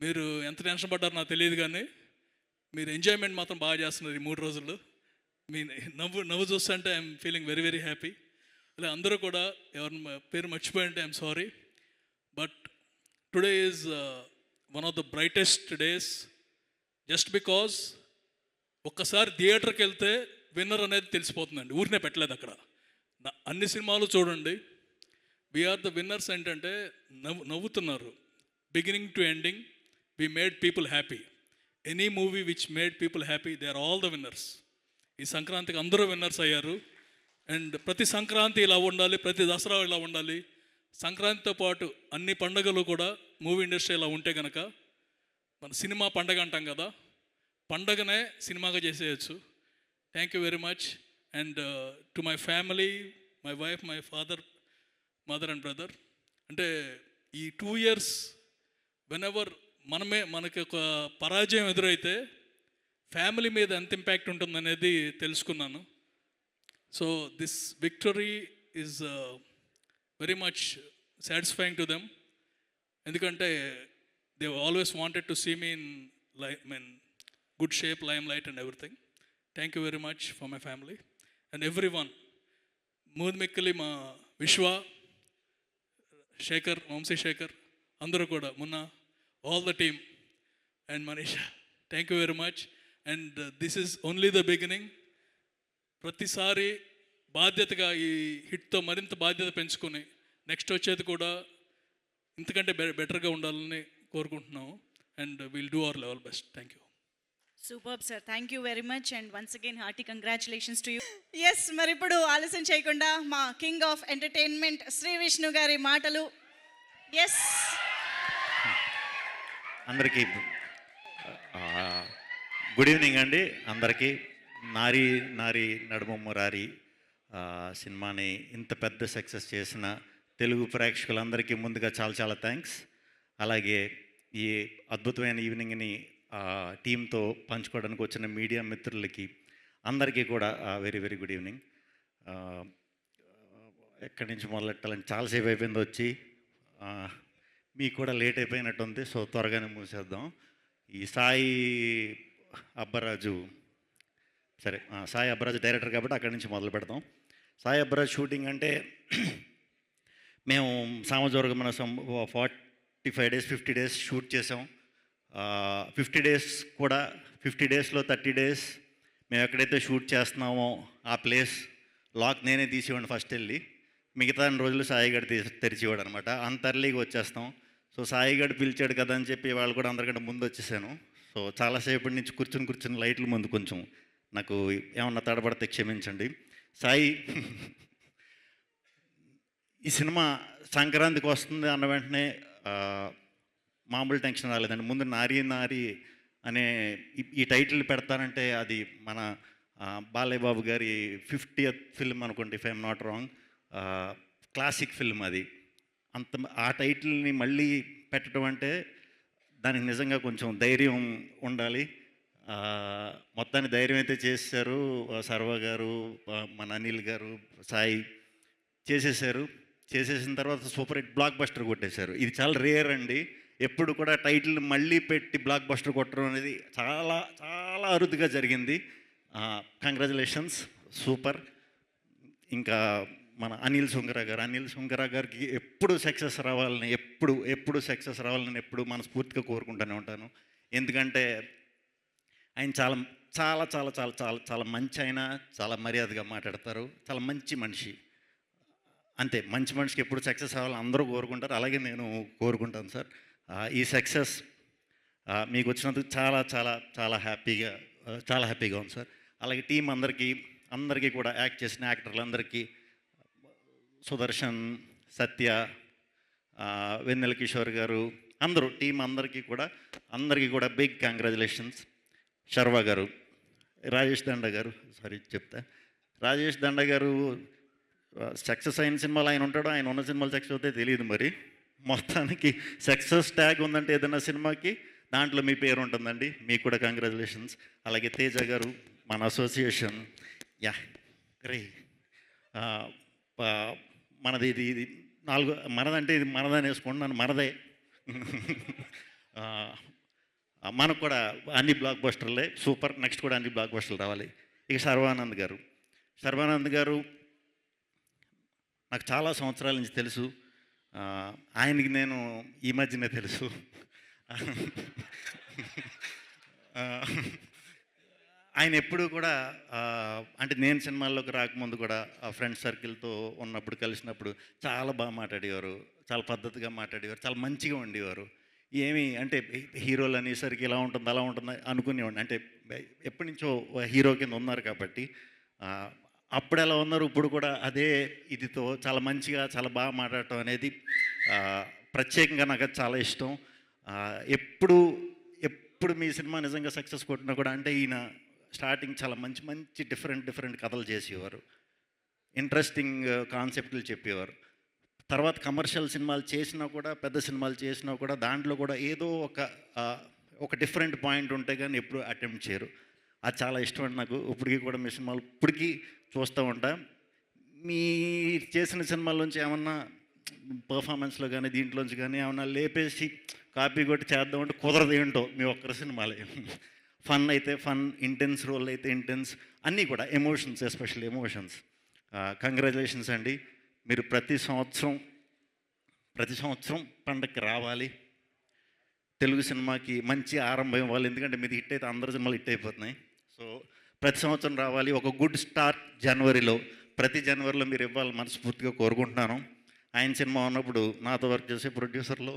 మీరు ఎంత టెన్షన్ పడ్డారో నాకు తెలియదు, కానీ మీరు ఎంజాయ్మెంట్ మాత్రం బాగా చేస్తున్నారు ఈ 3 రోజులు. మీ నవ్వు చూస్తుంటే I'm feeling very very happy. అలా అందరూ కూడా ఎవరి పేరు మర్చిపోయి ఉంటే I'm sorry, but today is one of the brightest days, just because ఒక్కసారి థియేటర్కి వెళ్తే విన్నర్ అనేది తెలిసిపోతుందండి. ఊరినే పెట్టలేదు అక్కడ. అన్ని సినిమాలు చూడండి, వీఆర్ ద విన్నర్స్. ఏంటంటే నవ్వుతున్నారు beginning to ending. We made people happy. Any movie which made people happy, they are all the winners. ఈ సంక్రాంతికి అందరూ విన్నర్స్ అయ్యారు. అండ్ ప్రతి సంక్రాంతి ఇలా ఉండాలి, ప్రతి దసరా ఇలా ఉండాలి. సంక్రాంతితో పాటు అన్ని పండుగలు కూడా మూవీ ఇండస్ట్రీ ఇలా ఉంటే కనుక మన సినిమా పండగ అంటాం కదా, పండగనే సినిమాగా చేసేయచ్చు. Thank you very much. And to my family, my wife, my father, mother and brother, అంటే ఈ 2 years వెనెవర్ మనకి ఒక పరాజయం ఎదురైతే ఫ్యామిలీ మీద ఎంత ఇంపాక్ట్ ఉంటుందనేది తెలుసుకున్నాను. So this victory is very much satisfying to them, ఎందుకంటే they always wanted to see me in good shape, limelight and everything. Thank you very much for my family and every one. మూద్మిక్కలి మా విశ్వ, శేఖర్, వంశీశేఖర్, అందరూ కూడా, Munna, all the team and Manisha, thank you very much. And this is only the beginning. ప్రతిసారి బాధ్యతగా ఈ హిట్తో మరింత బాధ్యత పెంచుకొని నెక్స్ట్ వచ్చేది కూడా ఇంతకంటే బెటర్గా ఉండాలని కోరుకుంటున్నాము. And will do our level best. Thank you. Super sir, thank you very much and once again hearty congratulations to you. Yes, మరి ఇప్పుడు ఆలస్యం చేయకుండా మా king of entertainment Shri Vishnu గారి మాటలు. ఎస్, అందరికీ గుడ్ ఈవినింగ్ అండి. అందరికీ నారీ నారీ నడుమ మురారి సినిమాని ఇంత పెద్ద సక్సెస్ చేసిన తెలుగు ప్రేక్షకులందరికీ ముందుగా చాలా చాలా థ్యాంక్స్. అలాగే ఈ అద్భుతమైన ఈవినింగ్ని టీంతో పంచుకోవడానికి వచ్చిన మీడియా మిత్రులకి అందరికీ కూడా వెరీ వెరీ గుడ్ ఈవినింగ్. ఎక్కడి నుంచి మొదలెట్టాలని చాలాసేపు అయిపోయింది వచ్చి, మీకు కూడా లేట్ అయిపోయినట్టుంది. సో త్వరగానే మూసేద్దాం. ఈ సాయి అబ్బరాజు, సరే సాయి అబ్బరాజు డైరెక్టర్ కాబట్టి అక్కడి నుంచి మొదలు పెడతాం. సాయి అబ్బరాజు షూటింగ్ అంటే మేము సామజోర్గమన 45 days 50 days షూట్ చేసాం. 50 days కూడా 50 daysలో 30 days మేము ఎక్కడైతే షూట్ చేస్తున్నామో ఆ ప్లేస్ లాక్ నేనే తీసేవాడిని ఫస్ట్ వెళ్ళి, మిగతా రోజులు సాయిగడ్ తెరిచేవాడు అనమాట. అంత ఎర్లీగా వచ్చేస్తాం. సో సాయిగడ్ పిలిచాడు కదా అని చెప్పి వాళ్ళు కూడా అందరికంటే ముందు వచ్చేసాను. సో చాలాసేపటి నుంచి కూర్చుని లైట్ల ముందు కొంచెం నాకు ఏమన్నా తడబడితే క్షమించండి. సాయి, ఈ సినిమా సంక్రాంతికి వస్తుంది అన్న వెంటనే మామూలు టెన్షన్ రాలేదండి. ముందు నారీ నారీ అనే ఈ టైటిల్ పెడతానంటే అది మన బాలయ్య బాబు గారి 50th ఫిల్మ్ అనుకోండి, if I'm not wrong. Classic film అది. ఆ టైటిల్ని మళ్ళీ పెట్టడం అంటే దానికి నిజంగా కొంచెం ధైర్యం ఉండాలి. మొత్తాన్ని ధైర్యం అయితే చేశారు సర్వ గారు, మన అనిల్ గారు, సాయి చేసేసారు. చేసేసిన తర్వాత సూపర్ హిట్ బ్లాక్ బస్టర్ కొట్టేశారు. ఇది చాలా రేర్ అండి. ఎప్పుడు కూడా టైటిల్ మళ్ళీ పెట్టి బ్లాక్ బస్టర్ కొట్టడం అనేది చాలా చాలా అరుదుగా జరిగింది. Congratulations, super. ఇంకా మన అనిల్ సుంకర గారికి ఎప్పుడు సక్సెస్ రావాలని, ఎప్పుడు సక్సెస్ రావాలని ఎప్పుడు మనస్ఫూర్తిగా కోరుకుంటూనే ఉంటాను. ఎందుకంటే ఆయన చాలా చాలా చాలా చాలా చాలా చాలా మంచి, ఆయన చాలా మర్యాదగా మాట్లాడతారు, చాలా మంచి మనిషి. అంతే, మంచి మనిషికి ఎప్పుడు సక్సెస్ అవ్వాలని అందరూ కోరుకుంటారు, అలాగే నేను కోరుకుంటాను సార్. ఈ సక్సెస్ మీకు వచ్చినందుకు చాలా చాలా చాలా హ్యాపీగా ఉంది సార్. అలాగే టీం అందరికీ కూడా యాక్ట్ చేసిన యాక్టర్లందరికీ, సుదర్శన్, సత్య, వెన్నెల కిషోర్ గారు, అందరూ టీం అందరికీ కూడా బిగ్ కంగ్రాచులేషన్స్. శర్వా గారు, రాజేష్ దండ గారు సక్సెస్ అయిన సినిమాలు ఆయన ఉంటాడో, ఆయన ఉన్న సినిమాలు సక్సెస్ అవుతాయి తెలియదు. మరి మొత్తానికి సక్సెస్ ట్యాగ్ ఉందంటే ఏదైనా సినిమాకి దాంట్లో మీ పేరు ఉంటుందండి. మీకు కూడా కంగ్రాచులేషన్స్. అలాగే తేజ గారు, మన అసోసియేషన్, యా రే మనది ఇది 4 మనదంటే ఇది మనదని వేసుకోండి, నన్ను మనదే. మనకు కూడా అన్ని బ్లాక్ బస్టర్లే, సూపర్. నెక్స్ట్ కూడా అన్ని బ్లాక్ బస్టర్లు రావాలి. ఇక శర్వానంద్ గారు నాకు చాలా సంవత్సరాల నుంచి తెలుసు. ఆయనకి నేను ఈ మధ్యనే తెలుసు. ఆయన ఎప్పుడు కూడా అంటే నేను సినిమాల్లోకి రాకముందు కూడా ఫ్రెండ్ సర్కిల్తో ఉన్నప్పుడు కలిసినప్పుడు చాలా బాగా మాట్లాడేవారు, చాలా పద్ధతిగా మాట్లాడేవారు, చాలా మంచిగా ఉండేవారు. ఏమి అంటే హీరోలు అనేసరికి ఇలా ఉంటుంది అలా ఉంటుంది అనుకునేవాడిని. అంటే ఎప్పటి నుంచో హీరో కింద ఉన్నారు కాబట్టి అప్పుడు ఎలా ఉన్నారు ఇప్పుడు కూడా అదే ఇదితో చాలా మంచిగా చాలా బాగా మాట్లాడటం అనేది ఆ, ప్రత్యేకంగా నాకు అది చాలా ఇష్టం. ఆ, ఎప్పుడు ఎప్పుడు మీ సినిమా నిజంగా సక్సెస్ కొట్టినా కూడా అంటే ఈయన స్టార్టింగ్ చాలా మంచి మంచి డిఫరెంట్ కథలు చేసేవారు, ఇంట్రెస్టింగ్ కాన్సెప్ట్లు చెప్పేవారు. తర్వాత కమర్షియల్ సినిమాలు చేసినా కూడా పెద్ద సినిమాలు చేసినా కూడా దాంట్లో కూడా ఏదో ఒక డిఫరెంట్ పాయింట్ ఉంటే కానీ ఎప్పుడు అటెంప్ట్ చేయరు. అది చాలా ఇష్టం అండి నాకు. ఇప్పటికీ కూడా మీ సినిమాలు ఇప్పటికీ చూస్తూ ఉంటా. మీ చేసిన సినిమాల్లోంచి ఏమన్నా పర్ఫార్మెన్స్లో కానీ దీంట్లోంచి కానీ ఏమన్నా లేపేసి కాపీ కొట్టి చేద్దామంటే కుదరదు. ఏంటో మీ ఒక్కరి సినిమాలే ఫన్ అయితే ఫన్, ఇంటెన్స్ రోల్ అయితే ఇంటెన్స్, అన్నీ కూడా ఎమోషన్స్, ఎస్పెషల్లీ ఎమోషన్స్. కంగ్రాచులేషన్స్ అండి. మీరు ప్రతి సంవత్సరం పండగకి రావాలి, తెలుగు సినిమాకి మంచి ఆరంభం ఇవ్వాలి. ఎందుకంటే మీది హిట్ అయితే అందరి సినిమాలు హిట్ అయిపోతున్నాయి. సో ప్రతి సంవత్సరం రావాలి, ఒక గుడ్ స్టార్ట్ జనవరిలో, ప్రతి జనవరిలో మీరు ఇవ్వాలి మనస్ఫూర్తిగా కోరుకుంటున్నాను. ఆయన సినిమా ఉన్నప్పుడు నాతో వర్క్ చేసే ప్రొడ్యూసర్లు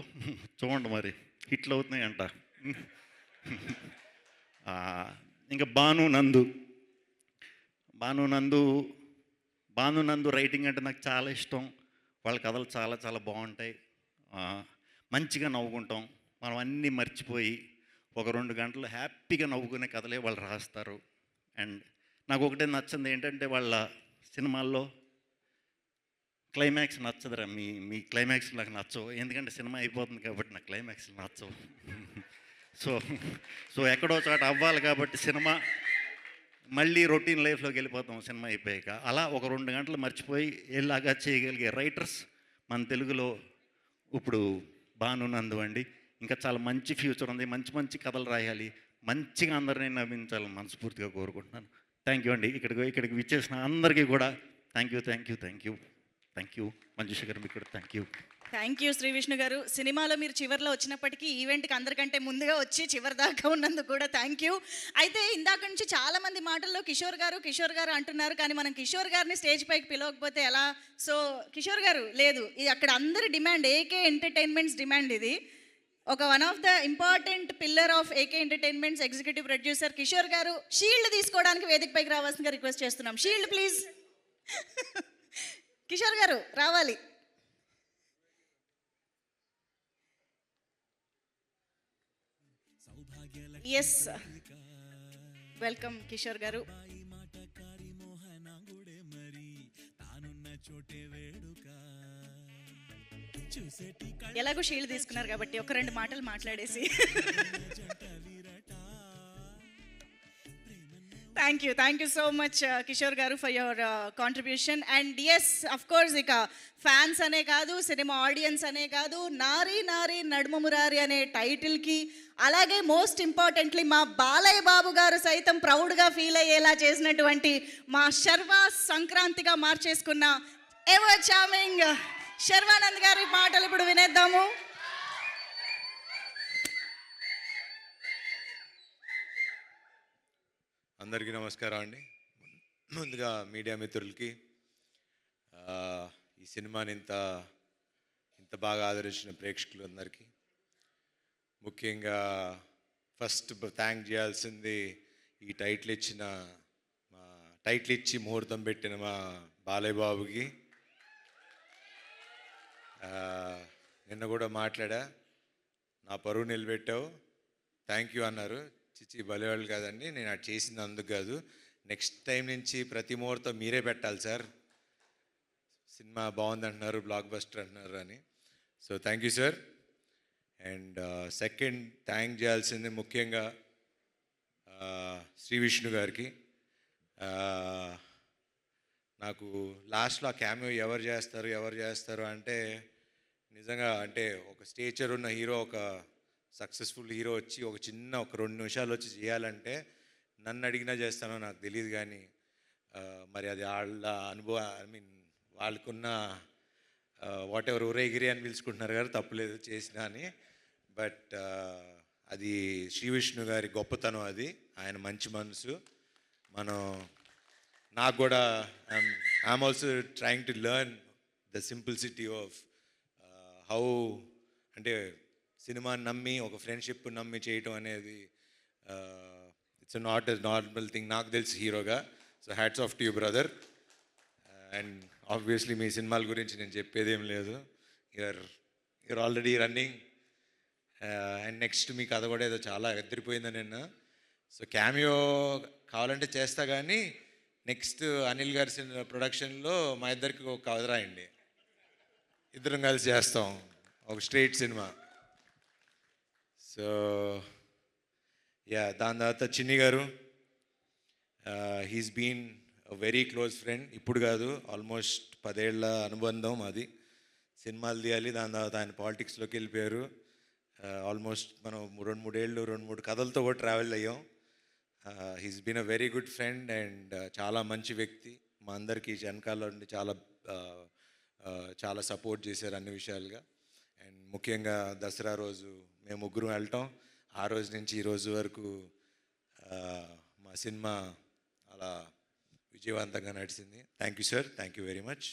చూడండి మరి హిట్లు అవుతున్నాయి అంట. ఇంకా భాను నందు రైటింగ్ అంటే నాకు చాలా ఇష్టం. వాళ్ళ కథలు చాలా చాలా బాగుంటాయి. మంచిగా నవ్వుకుంటాం, మనం అన్నీ మర్చిపోయి ఒక 2 గంటలు హ్యాపీగా నవ్వుకునే కథలే వాళ్ళు రాస్తారు. అండ్ నాకు ఒకటే నచ్చింది ఏంటంటే వాళ్ళ సినిమాల్లో క్లైమాక్స్ నచ్చదురా. మీ క్లైమాక్స్ నాకు నచ్చవు, ఎందుకంటే సినిమా అయిపోతుంది కాబట్టి నాకు క్లైమాక్స్ నచ్చవు. సో ఎక్కడో చోట అవ్వాలి కాబట్టి సినిమా మళ్ళీ రొటీన్ లైఫ్లోకి వెళ్ళిపోతాం సినిమా అయిపోయాక. అలా ఒక 2 గంటలు మర్చిపోయి ఎలాగా చేయగలిగే రైటర్స్ మన తెలుగులో ఇప్పుడు భాను నందు అండి. ఇంకా చాలా మంచి ఫ్యూచర్ ఉంది, మంచి మంచి కథలు రాయాలి, మంచిగా అందరినీ నవ్వించాలని మనస్ఫూర్తిగా కోరుకుంటున్నాను. థ్యాంక్ యూ అండి. ఇక్కడికి విచ్చేసిన అందరికీ కూడా థ్యాంక్ యూ. మంజుష గారు మీకు కూడా థ్యాంక్ యూ శ్రీ విష్ణు గారు. సినిమాలో మీరు చివరిలో వచ్చినప్పటికీ ఈవెంట్కి అందరికంటే ముందుగా వచ్చి చివరి దాకా ఉన్నందుకు కూడా థ్యాంక్ యూ. అయితే ఇందాక నుంచి చాలామంది మాటల్లో కిషోర్ గారు అంటున్నారు, కానీ మనం కిషోర్ గారిని స్టేజ్ పైకి పిలవకపోతే ఎలా? సో కిషోర్ గారు లేదు, ఇది అక్కడ అందరి డిమాండ్, ఏకే ఎంటర్టైన్మెంట్స్ డిమాండ్. ఇది ఒక one of the important pillar of AK entertainments executive producer Kishore గారు షీల్డ్ తీసుకోవడానికి వేదిక పైకి రావాల్సిందిగా రిక్వెస్ట్ చేస్తున్నాం. Shield please. కిషోర్ గారు రావాలి. ఎస్, వెల్కమ్ కిషోర్ గారు. ఎలాగో షీల్డ్ తీసుకున్నారు కాబట్టి ఒక 2 మాటలు మాట్లాడేసి. Thank you so much Kishore garu for your contribution. And yes, of course, ఇక ఫ్యాన్స్ అనే కాదు, సినిమా ఆడియన్స్ అనే కాదు, నారీ నారీ నడుమ మురారి అనే టైటిల్కి, అలాగే మోస్ట్ ఇంపార్టెంట్లీ మా బాలయ్య బాబు గారు సైతం ప్రౌడ్గా ఫీల్ అయ్యేలా చేసినటువంటి మా శర్వా సంక్రాంతిగా మార్చేసుకున్న ఎవర్ చార్మింగ్ శర్వానంద్ గారి మాటలు ఇప్పుడు వినేద్దాము. అందరికీ నమస్కారం అండి. ముందుగా మీడియా మిత్రులకి ఈ సినిమాని ఇంత బాగా ఆదరించిన ప్రేక్షకులందరికీ ముఖ్యంగా ఫస్ట్ థ్యాంక్ చేయాల్సింది ఈ టైటిల్ ఇచ్చి ముహూర్తం పెట్టిన మా బాలయ్య బాబుకి. నిన్న కూడా మాట్లాడా, నా పరువు నిలబెట్టావు, థ్యాంక్ యూ అన్నారు. చిచి బలేవాళ్ళు కాదండి, నేను అటు చేసింది అందుకు కాదు, నెక్స్ట్ టైం నుంచి ప్రతి ముహూర్తం మీరే పెట్టాలి సార్, సినిమా బాగుంది అంటున్నారు, బ్లాక్ బస్టర్ అంటున్నారు అని. So thank you sir. And second thank చేయాల్సింది ముఖ్యంగా శ్రీ విష్ణు గారికి. నాకు లాస్ట్లో ఆ క్యామియో ఎవరు చేస్తారు అంటే నిజంగా అంటే ఒక స్టేచర్ ఉన్న హీరో, ఒక సక్సెస్ఫుల్ హీరో వచ్చి ఒక 2 నిమిషాలు వచ్చి చేయాలంటే నన్ను అడిగినా చేస్తానో నాకు తెలియదు, కానీ మరి అది వాళ్ళ అనుభవం, వాళ్ళకున్న వాట్ ఎవర్ ఊరేగిరి అని పిలుచుకుంటున్నారు కదా, తప్పులేదు చేసినా అని. బట్ అది శ్రీ విష్ణు గారి గొప్పతనం, అది ఆయన మంచి మనసు. నాకు కూడా I'm also trying to learn the simplicity of how, అంటే సినిమాని నమ్మి ఒక ఫ్రెండ్షిప్ నమ్మి చేయటం అనేది it's not a normal thing నాకు తెలిసి హీరోగా. So hats off to you brother. And obviously మీ సినిమాల గురించి నేను చెప్పేదేం లేదు. You're already running. And next మీ కథ కూడా ఏదో చాలా ఎదిరిపోయిందని నిన్న. సో క్యామియో కావాలంటే చేస్తా, కానీ నెక్స్ట్ అనిల్ గారి ప్రొడక్షన్లో మా ఇద్దరికి ఒక కథ రాయండి, ఇద్దరం కలిసి చేస్తాం ఒక స్ట్రైట్ సినిమా. సో దాని తర్వాత చిన్ని గారు, he's been very close friend. ఇప్పుడు కాదు, ఆల్మోస్ట్ 10 ఏళ్ల అనుబంధం అది. సినిమాలు తీయాలి, దాని తర్వాత ఆయన పాలిటిక్స్లోకి వెళ్ళిపోయారు. ఆల్మోస్ట్ మనం 2-3 ఏళ్ళు 2-3 కథలతో కూడా ట్రావెల్ అయ్యాం. He's been a very good friend and చాలా మంచి వ్యక్తి. మా అందరికీ వెనకాల నుండి చాలా సపోర్ట్ చేశారు అన్ని విషయాలుగా. అండ్ ముఖ్యంగా దసరా రోజు మేము ముగ్గురం వెళ్ళటం, ఆ రోజు నుంచి ఈ రోజు వరకు మా సినిమా అలా విజయవంతంగా నడిచింది. Thank you sir, thank you very much.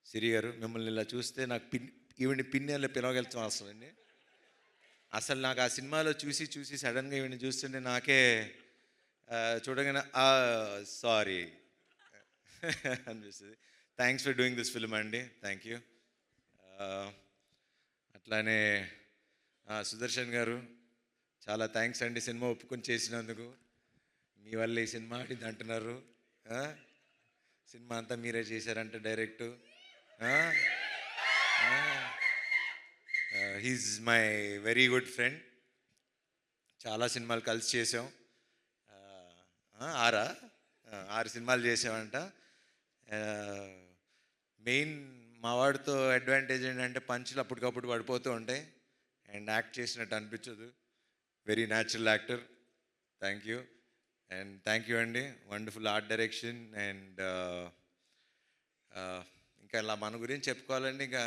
Siri garu, మిమ్మల్ని ఇలా చూస్తే నాకు ఈవిని పిన్నెల్లో పిలవగలుగుతాం అసలు. అసలు నాకు ఆ సినిమాలో చూసి సడన్గా ఈవిని చూస్తుంటే నాకే చూడగానే సారీ అనిపిస్తుంది. Thanks for doing this film అండి, థ్యాంక్ యూ. అట్లానే సుదర్శన్ గారు, చాలా థ్యాంక్స్ అండి సినిమా ఒప్పుకొని చేసినందుకు. మీ వల్ల ఈ సినిమా ఆడింది అంటున్నారు. సినిమా అంతా మీరే చేశారంట direct. He's my very good friend. చాలా సినిమాలు కలిసి చేసాం. 6 సినిమాలు చేసామంట. మెయిన్ మా వాడితో అడ్వాంటేజ్ ఏంటంటే పంచులు అప్పటికప్పుడు పడిపోతూ ఉంటాయి అండ్ యాక్ట్ చేసినట్టు అనిపించదు. Very natural actor. Thank you. And thank you అండి, వండర్ఫుల్ ఆర్ట్ డైరెక్షన్. అండ్ ఇంకా ఇలా మన గురించి చెప్పుకోవాలండి. ఇంకా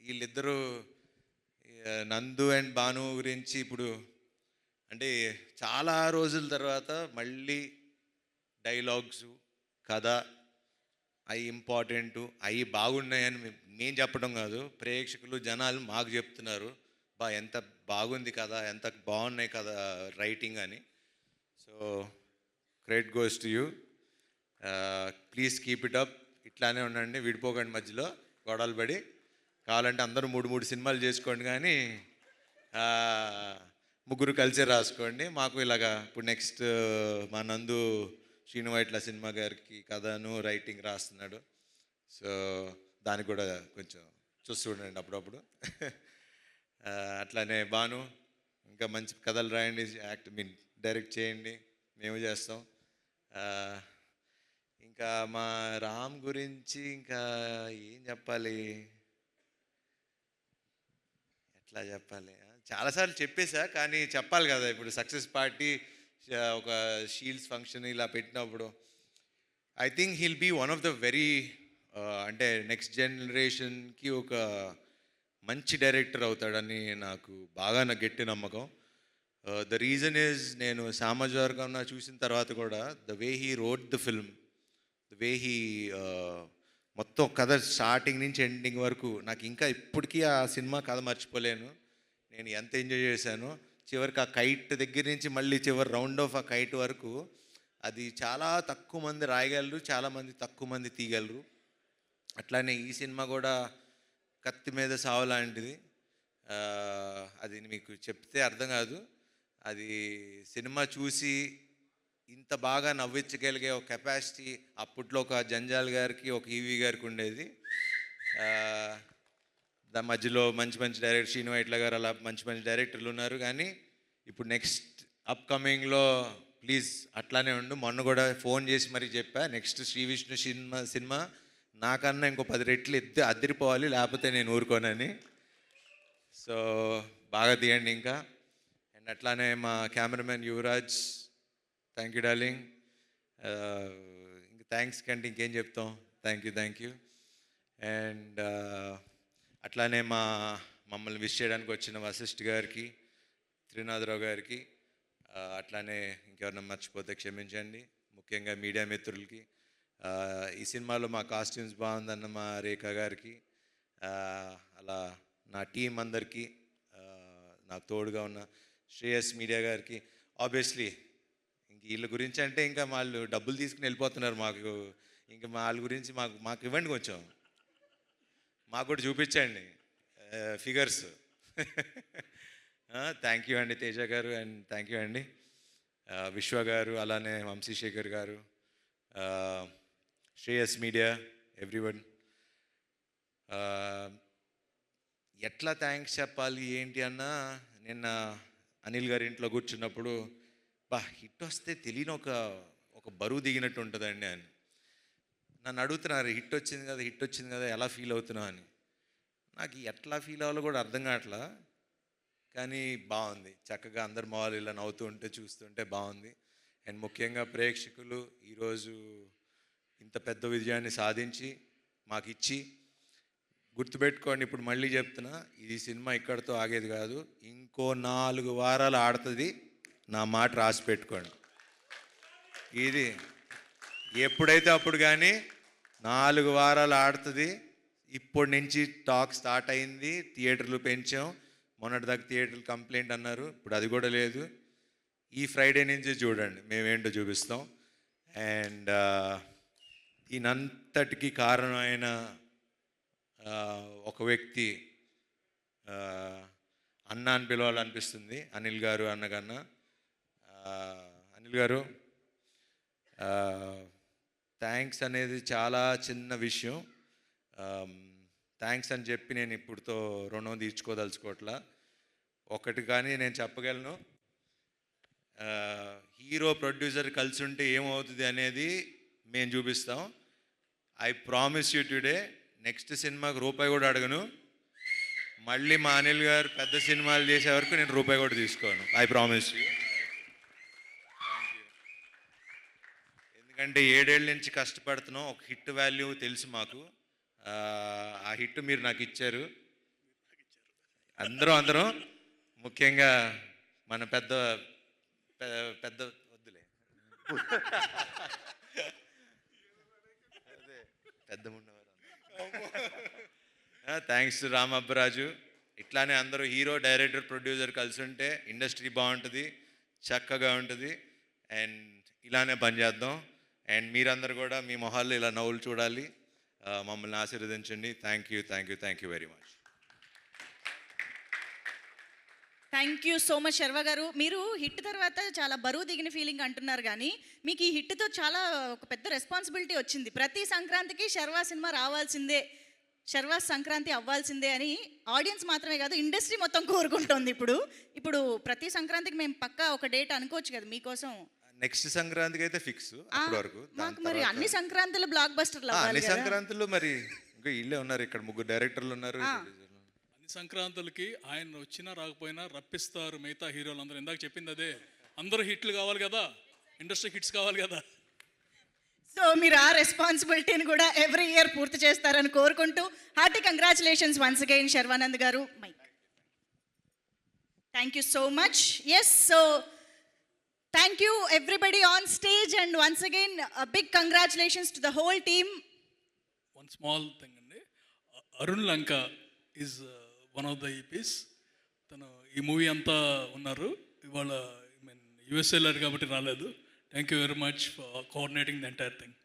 వీళ్ళిద్దరూ నందు అండ్ భాను గురించి ఇప్పుడు అంటే చాలా రోజుల తర్వాత మళ్ళీ డైలాగ్స్, కథ అవి ఇంపార్టెంటు, అవి బాగున్నాయని మేము చెప్పడం కాదు, ప్రేక్షకులు జనాలు మాకు చెప్తున్నారు, ఎంత బాగుంది కదా, ఎంత బాగున్నాయి కదా రైటింగ్ అని. So credit goes to you. Please keep it up. ఇట్లానే ఉండండి, విడిపోకండి మధ్యలో గొడవలు పడి. కావాలంటే అందరూ 3 సినిమాలు చేసుకోండి, కానీ ముగ్గురు కలిసే రాసుకోండి. మాకు ఇలాగా ఇప్పుడు నెక్స్ట్ మా నందు శ్రీనువైట్ల సినిమా గారికి కథను రైటింగ్ రాస్తున్నాడు. సో దానికి కూడా కొంచెం చూస్తూ ఉండండి అప్పుడప్పుడు. అట్లానే భాను, ఇంకా మంచి కథలు రాయండి, డైరెక్ట్ చేయండి, మేము చేస్తాం. ఇంకా మా రామ్ గురించి ఇంకా ఏం చెప్పాలి, ఎట్లా చెప్పాలి, చాలాసార్లు చెప్పేశా, కానీ చెప్పాలి కదా. ఇప్పుడు సక్సెస్ పార్టీ ఒక షీల్డ్స్ ఫంక్షన్ ఇలా పెట్టినప్పుడు I think he'll be one of the very అంటే నెక్స్ట్ జనరేషన్కి ఒక మంచి డైరెక్టర్ అవుతాడని నాకు గట్టి నమ్మకం. ద రీజన్ ఈజ్, నేను సామాజిక చూసిన తర్వాత కూడా the way he wrote the film, the way he మొత్తం కథ స్టార్టింగ్ నుంచి ఎండింగ్ వరకు నాకు ఇంకా ఇప్పటికీ ఆ సినిమా కథ మర్చిపోలేను. నేను ఎంత ఎంజాయ్ చేశానో. చివరికి ఆ కైట్ దగ్గర నుంచి మళ్ళీ చివరి రౌండ్ ఆఫ్ ఆ కైట్ వరకు అది చాలా తక్కువ మంది రాయగలరు, చాలామంది తక్కువ మంది తీయగలరు. అట్లానే ఈ సినిమా కూడా కత్తి మీద సావు లాంటిది. అది మీకు చెప్తే అర్థం కాదు. అది సినిమా చూసి ఇంత బాగా నవ్వించగలిగే ఒక కెపాసిటీ అప్పట్లో ఒక జంజాల్ గారికి, ఒక ఈవీ గారికి ఉండేది. దాని మధ్యలో మంచి డైరెక్టర్ శ్రీనువైట్ల గారు, అలా మంచి డైరెక్టర్లు ఉన్నారు. కానీ ఇప్పుడు నెక్స్ట్ అప్కమింగ్లో ప్లీజ్ అట్లానే ఉండు. మొన్న కూడా ఫోన్ చేసి మరీ చెప్పా, నెక్స్ట్ శ్రీ విష్ణు సినిమా నాకన్నా ఇంకో 10 రెట్లు అదిరిపోవాలి, లేకపోతే నేను ఊరుకోనని. సో బాగా తీయండి ఇంకా. అండ్ అట్లానే మా cameraman Yuvraj, thank you darling. ఇంక థ్యాంక్స్ కంటే ఇంకేం చెప్తాం. Thank you. అండ్ అట్లానే మమ్మల్ని విష్ చేయడానికి వచ్చిన వశిష్ఠ్ గారికి, త్రినాథరావు గారికి, అట్లానే ఇంకెవరన్నా మర్చిపోతే క్షమించండి. ముఖ్యంగా మీడియా మిత్రులకి, ఈ సినిమాలో మా కాస్ట్యూమ్స్ బాగుందన్న మా రేఖ గారికి, అలా నా టీం అందరికీ, నాకు తోడుగా ఉన్న శ్రేయస్ మీడియా గారికి. ఆబ్వియస్లీ ఇంక వీళ్ళ గురించి అంటే ఇంకా వాళ్ళు డబ్బులు తీసుకుని వెళ్ళిపోతున్నారు, మాకు ఇంక వాళ్ళ గురించి మాకు ఇవ్వండి కొంచెం, మాకు కూడా చూపించండి ఫిగర్స్. థ్యాంక్ యూ అండి తేజ గారు, అండ్ థ్యాంక్ యూ అండి విశ్వ గారు, అలానే వంశీశేఖర్ గారు, శ్రేయస్ మీడియా, ఎవ్రీవన్. ఎట్లా థ్యాంక్స్ చెప్పాలి ఏంటి అన్నా, నిన్న అనిల్ గారి ఇంట్లో కూర్చున్నప్పుడు హిట్ వస్తే తెలియని ఒక బరువు దిగినట్టు ఉంటుందండి అని నన్ను అడుగుతున్నారు, హిట్ వచ్చింది కదా ఎలా ఫీల్ అవుతున్నావు అని. నాకు ఎట్లా ఫీల్ అవ్వాలో కూడా అర్థం కావట్లా, కానీ బాగుంది. చక్కగా అందరు మొహాలు ఇలా నవ్వుతూ ఉంటే చూస్తుంటే బాగుంది. అండ్ ముఖ్యంగా ప్రేక్షకులు ఈరోజు ఇంత పెద్ద విజయాన్ని సాధించి మాకు ఇచ్చి, గుర్తుపెట్టుకోండి, ఇప్పుడు మళ్ళీ చెప్తున్నా, ఈ సినిమా ఇక్కడితో ఆగేది కాదు, ఇంకో 4 వారాలు ఆడుతుంది, నా మాట రాసి పెట్టుకోండి. ఇది ఎప్పుడైతే అప్పుడు కానీ 4 వారాలు ఆడుతుంది. ఇప్పటి నుంచి టాక్ స్టార్ట్ అయింది, థియేటర్లు పెంచాం. మొన్నటిదాకా థియేటర్లు కంప్లైంట్ అన్నారు, ఇప్పుడు అది కూడా లేదు. ఈ ఫ్రైడే నుంచి చూడండి మేమేంటో చూపిస్తాం. అండ్ దీనంతటికి కారణమైన ఒక వ్యక్తి అన్న అని పిలవాలనిపిస్తుంది, అనిల్ గారు అన్నకన్నా. అనిల్ గారు, థ్యాంక్స్ అనేది చాలా చిన్న విషయం. థ్యాంక్స్ అని చెప్పి నేను ఇప్పుడుతో రుణం తీర్చుకోదలుచుకోవట్లా. ఒకటి కానీ నేను చెప్పగలను, హీరో ప్రొడ్యూసర్ కలిసి ఉంటే ఏమవుతుంది అనేది మేము చూపిస్తాం. I promise you today, next సినిమాకి రూపాయి కూడా అడగను. మళ్ళీ మా అనిల్ గారు పెద్ద సినిమాలు చేసే వరకు నేను రూపాయి కూడా తీసుకోను. I promise you. ఎందుకంటే 7 ఏళ్ళ నుంచి కష్టపడుతున్నాం, ఒక హిట్ వాల్యూ తెలుసు మాకు. ఆ హిట్ మీరు నాకు ఇచ్చారు. అందరం ముఖ్యంగా మన పెద్ద వద్దులే అదే పెద్ద ఉన్నవారు. Thanks to Ram Abbaraju. ఇట్లానే అందరూ హీరో, డైరెక్టర్, ప్రొడ్యూసర్ కలిసి ఉంటే ఇండస్ట్రీ బాగుంటుంది, చక్కగా ఉంటుంది. అండ్ ఇలానే పనిచేద్దాం. అండ్ మీరందరూ కూడా మీ మొహాల్లో ఇలా నవ్వులు చూడాలి, మమ్మల్ని ఆశీర్వదించండి. Thank you very much. Thank you so much Sharwa garu. మీరు హిట్ తర్వాత చాలా బరువు దిగిన ఫీలింగ్ అంటున్నారు, కానీ మీకు ఈ హిట్తో చాలా ఒక పెద్ద రెస్పాన్సిబిలిటీ వచ్చింది. ప్రతి సంక్రాంతికి శర్వా సినిమా రావాల్సిందే, శర్వా సంక్రాంతి అవ్వాల్సిందే అని ఆడియన్స్ మాత్రమే కాదు, ఇండస్ట్రీ మొత్తం కోరుకుంటోంది. ఇప్పుడు ప్రతి సంక్రాంతికి మేము పక్కా ఒక డేట్ అనుకోవచ్చు కదా మీకోసం. నెక్స్ట్ సంక్రాంతికి అయితే ఫిక్స్. అప్పటి వరకు మాకు మరి అన్ని సంక్రాంతులు బ్లాక్ బస్టర్లు అన్ని సంక్రాంతులు మరి ఇంకా ఇల్లే ఉన్నారు, ఇక్కడ 3 డైరెక్టర్లు ఉన్నారు. అన్ని సంక్రాంతులకి ఆయన వచ్చినా రాకపోయినా రప్పిస్తారు మిగతా హీరోలు అందరూ. ఇందాక చెప్పింది అదే, అందరూ హిట్లు కావాలి కదా, ఇండస్ట్రీ హిట్స్ కావాలి కదా. సో మీరు ఆ రెస్పాన్సిబిలిటీని కూడా ఎవ్రీ ఇయర్ పూర్తి చేస్తారని కోరుకుంటూ hearty congratulations once again Sharwanand garu. Mic. Thank you so much. Yes, so thank you everybody on stage, and once again a big congratulations to the whole team. One small thing అండి, అరుణ్ లంక ఈజ్ వన్ ఆఫ్ ద ఈపీస్. తను ఈ మూవీ అంతా ఉన్నారు. ఇవాళ యుఎస్ వెళ్ళారు కాబట్టి రాలేదు. Thank you very much for coordinating the entire thing.